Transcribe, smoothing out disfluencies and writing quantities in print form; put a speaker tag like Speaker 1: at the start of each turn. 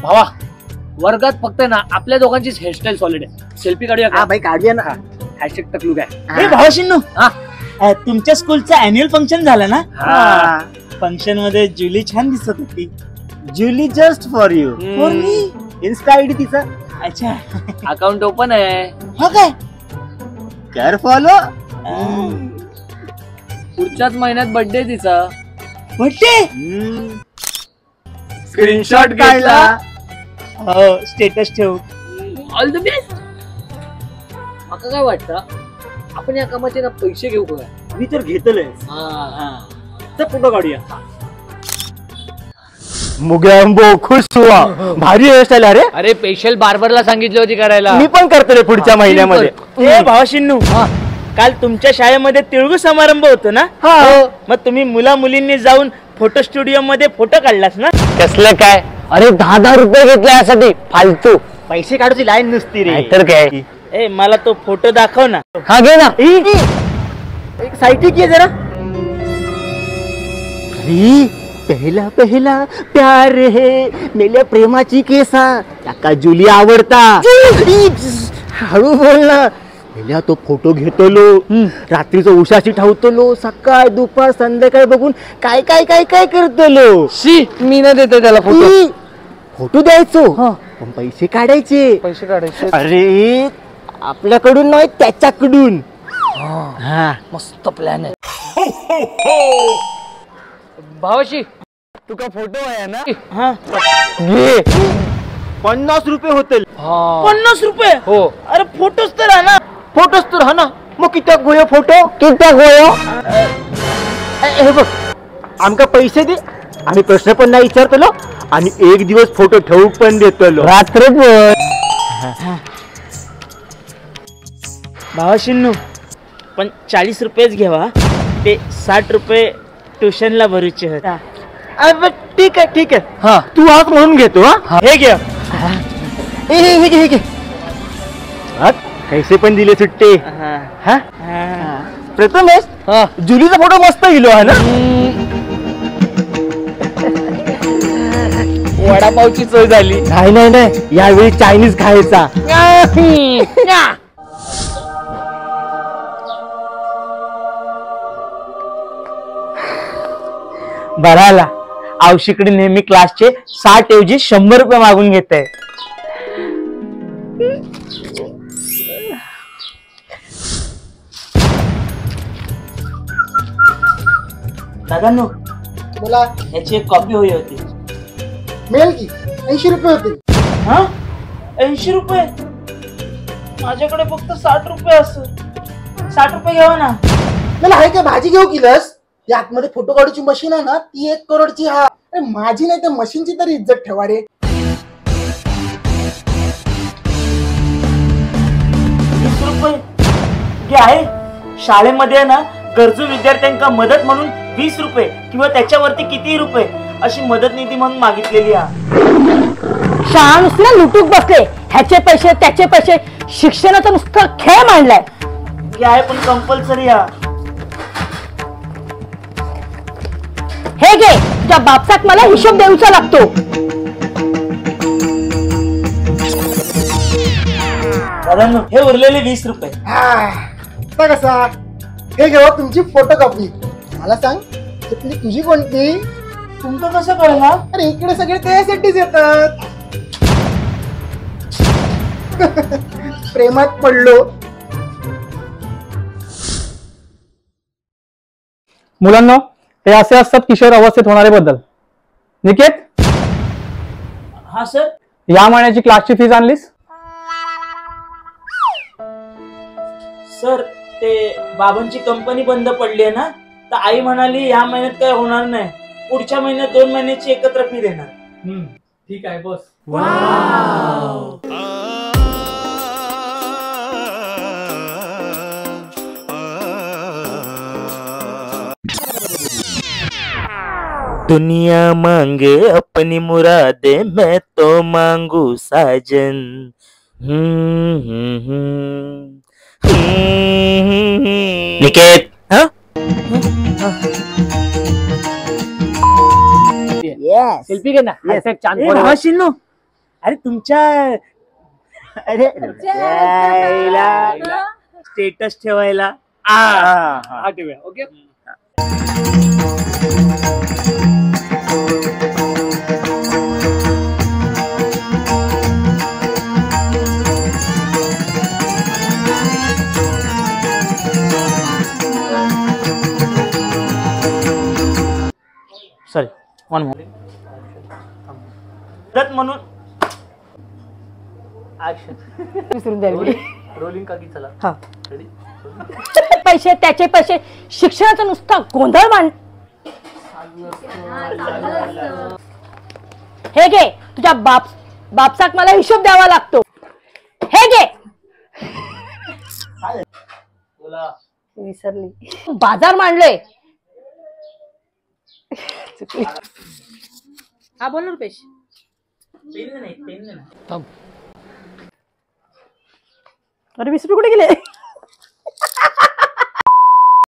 Speaker 1: भावा वर्गात फक्त ना आपल्या दोघांचीच हेअरस्टाईल सॉलिड आहे. सेल्फी काढूया का?
Speaker 2: भाई काढूया ना.
Speaker 1: हॅशटॅग टकलू काय.
Speaker 3: हे भावाशिन्नू, तुमच्या स्कूलचं अॅन्युअल फंक्शन झालं ना? फंक्शन मध्ये जुली छान दिसत होती.
Speaker 2: Julie just for you. For me. Insta ID तिचा.
Speaker 3: अच्छा,
Speaker 1: अकाउंट ओपन आहे.
Speaker 3: हा काय?
Speaker 2: कर फॉलो.
Speaker 1: पुढच्याच महिन्यात बर्थडे तिचा.
Speaker 3: बर्थडे
Speaker 1: स्क्रीनशॉट काढला.
Speaker 3: हो, स्टेटस ठेवू.
Speaker 1: All the best. मला काय वाटतं आपण या कामाचे ना पैसे घेऊ का?
Speaker 2: मी तर घेतलंय. तर फोटो काढूया. मुग्यांबो खुश हुआ. भारी हेअरस्टाईल.
Speaker 1: अरे स्पेशल बार्बरला सांगितली होती करायला.
Speaker 2: मी पण करतो रे पुढच्या महिन्यामध्ये.
Speaker 3: हे भावाशिन्नू, काल तुमच्या शाळेमध्ये तिळगुळ समारंभ होतो ना? मग तुम्ही मुला मुलींनी जाऊन फोटो स्टुडिओ मध्ये फोटो काढलास ना?
Speaker 2: कसलं काय? अरे 10,000 रुपये घेतले यासाठी. फालतू पैसे काढूची लाईन नुसती रे. तर काय?
Speaker 3: ए, मला तो फोटो दाखव ना.
Speaker 2: हा घे ना. एक साइटी की जरा. अरे पहला पहला प्यार है मेल्या प्रेमाची केसा. त्याका जुली आवडता. हळू बोल ना. मेल्या तो फोटो घेतलो. रात्रीचं उशाशी ठेवतलो. सकाळ दुपार संध्याकाळ बघून काय काय काय काय करतलो.
Speaker 1: मी ना देतो त्याला फोटो.
Speaker 2: फोटो द्यायचो पण पैसे काढायचे. अरे आपल्याकडून नाही त्याच्याकडून.
Speaker 1: मस्त प्लॅन आहे. भावाशी
Speaker 2: तुका फोटो आहे ना?
Speaker 3: हा,
Speaker 2: घे. 50 रुपये होतील.
Speaker 3: 50 रुपये?
Speaker 2: हो.
Speaker 3: अरे फोटोच तर आहे ना.
Speaker 2: फोटोच तर हा ना. मग किती गोयो फोटो? किती गोयो? हे बघ, आमका पैसे दे. आम्ही प्रश्न पण नाही विचारतलो आणि एक दिवस फोटो ठेवू पण देतलो. रात्रभर.
Speaker 3: भावाशिन्नू, पण 40 रुपयेच घ्यावा. ते 60 रुपये ट्युशनला भरूचे आहेत.
Speaker 2: ठीक आहे ठीक आहे. तू आज म्हणून घेतो.
Speaker 3: हे घ्या.
Speaker 2: हे घे. पैसे पण दिले सुट्टे. प्रथमेश, जुलीचा फोटो मस्त गेलो आहे ना?
Speaker 1: वडापावची सोय झाली.
Speaker 2: नाही यावेळी चायनीज खायचा.
Speaker 3: बराला आवशीकडे नेहमी क्लासचे 60 ऐवजी 100 रुपये मागून घेत आहे. दादांनो,
Speaker 4: बोला.
Speaker 3: याची एक कॉपी हवी होती.
Speaker 4: मिळेल की. 80 रुपये होतील.
Speaker 3: हा, 80 रुपये? माझ्याकडे फक्त 60 रुपये असत. 60 रुपये घ्यावा ना.
Speaker 4: मला आहे का भाजी घेऊ किलस? या आतमध्ये फोटो काढूची मशीन आहे ना, ती 1 करोडची. हा, अरे माझी नाही त्या मशीनची तरी इज्जत ठेवा रे.
Speaker 3: 20 रुपये घे. आहे शाळेमध्ये ना गरजू विद्यार्थ्यांना मदत म्हणून 20 रुपये किंवा त्याच्यावरती किती रुपये अशी मदत निधी म्हणून मागितलेली आहे.
Speaker 5: शाळा नुसतं लुटूक बसले. ह्याचे पैसे त्याचे पैसे. शिक्षणाचा नुसतं खेळ मांडलाय.
Speaker 3: घे, आहे पण कंपल्सरी. हा,
Speaker 5: हे घे. तुझ्या बापसाक मला हिशोब द्यायचा लागतो.
Speaker 3: दादांनो, हे उरलेले 20 रुपये.
Speaker 4: आता कसा? हे घेऊ तुमची फोटो कॉपी. मला सांग, त्यातली तुझी कोणती?
Speaker 3: तुमचं कसं कळलं?
Speaker 4: अरे इकडे सगळे त्यासाठीच येतात. प्रेमात पडलो.
Speaker 6: मुलांना हे असे असतात किशोर अवस्थेत होणारे बदल. निकेत,
Speaker 3: हा सर.
Speaker 6: या महिन्याची क्लासची फीज आणलीस?
Speaker 3: सर, ते बाबांची कंपनी बंद पडली आहे ना, तर आई म्हणाली या महिन्यात काय होणार नाही. पुढच्या महिन्यात 2 महिन्याची एकत्र फी देणार.
Speaker 6: ठीक आहे, बस.
Speaker 3: दुनिया मांगे अपनी मुरादे, मैं तो मांगू साजन. निकेत,
Speaker 1: सेल्फी घे ना.
Speaker 3: भावाशिन्नू, अरे तुमच्या
Speaker 2: अरे
Speaker 3: स्टेटस ठेवायला
Speaker 1: हा ठेवूया ओके.
Speaker 3: सॉरी वन मोर मदत म्हणून
Speaker 5: विसरून द्या मी.
Speaker 1: रोलिंग का की चला.
Speaker 5: हा. पैसे त्याचे पैसे शिक्षणाचा नुसता गोंधळ हे घे तुझ्या बापसाक मला हिशोब द्यावा लागतो. हे घे. विसरली. बाजार मांडलोय. चुकली. हा बोल ना रुपेश. अरे 20 रुपये कुठे गेले?